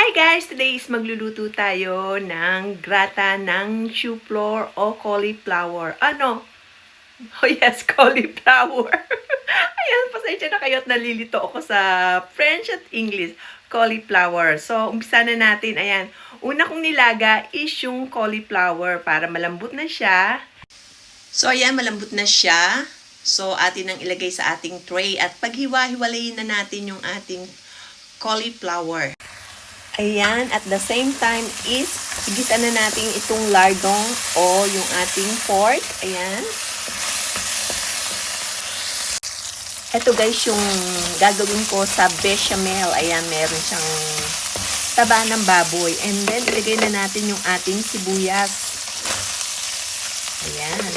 Hi guys! Today is magluluto tayo ng grata ng choux flour o cauliflower. Ano? Oh yes, cauliflower. Ayan, pasensya na kayo at nalilito ako sa French at English. Cauliflower. So, umpisa na natin. Ayan, una kong nilaga is yung cauliflower para malambot na siya. So, ayan, malambot na siya. So, atin ang ilagay sa ating tray at paghiwa-hiwalayin na natin yung ating cauliflower. Ayan, at the same time is, higitan na natin itong lardong o yung ating pork. Ayan. Ito guys, yung gagawin ko sa bechamel. Ayan, meron siyang taba ng baboy. And then, ilagay na natin yung ating sibuyas. Ayan.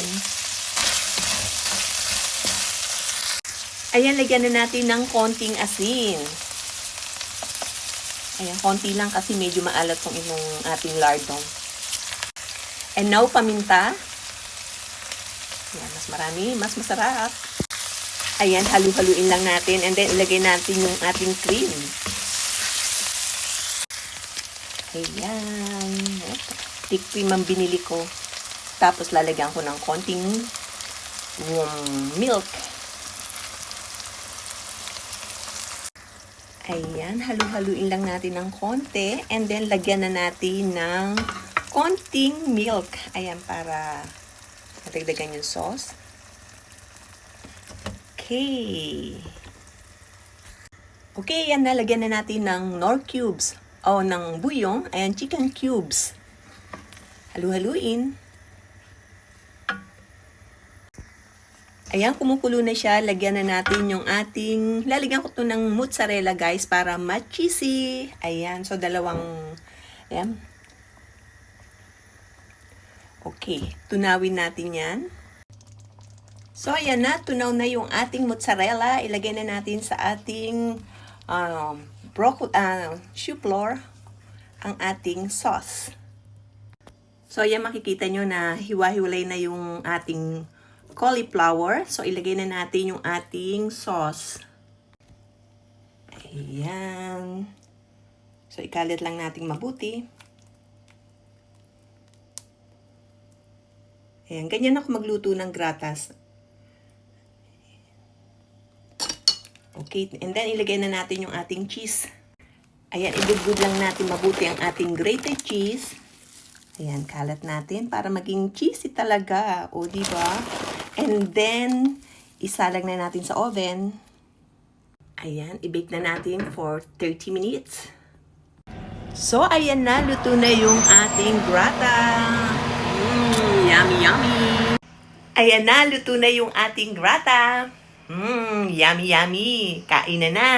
Ayan, lagyan na natin ng konting asin. Ayan, konti lang kasi medyo maalat tong itong ating lardong. And now, paminta. Ayan, mas marami, mas masarap. Ayan, halu-haluin lang natin. And then, ilagay natin yung ating cream. Ayan. Thick cream ang binili ko. Tapos, lalagyan ko ng konting milk. Ayan, halu-haluin lang natin ng konti. And then, lagyan na natin ng konting milk. Ayan, para madagdagan yung sauce. Okay. Okay, ayan, nalagyan na natin ng Knorr cubes. O, ng buyong. Ayan, chicken cubes. Halu-haluin. Ayan, kumukulo na siya. Lagyan na natin yung ating, lalagyan ko to ng mozzarella guys para ma-cheesy. Ayan, so dalawang, ayan. Okay, tunawin natin yan. So ayan na, tunaw na yung ating mozzarella. Ilagay na natin sa ating choux flour ang ating sauce. So ayan, makikita nyo na hiwa-hiwalay na yung ating cauliflower. So, ilagay na natin yung ating sauce. Ayan. So, ikalit lang natin mabuti. Ayan. Ganyan ako magluto ng gratas. Okay. And then, ilagay na natin yung ating cheese. Ayan. Idugod lang natin mabuti ang ating grated cheese. Ayan. Kalat natin para maging cheesy talaga. O, diba? And then, isalang na natin sa oven. Ayan, i-bake na natin for 30 minutes. So, ayan na, luto na yung ating grata. Yummy, yummy. Ayan na, luto na yung ating grata. Yummy, yummy. Kain na na.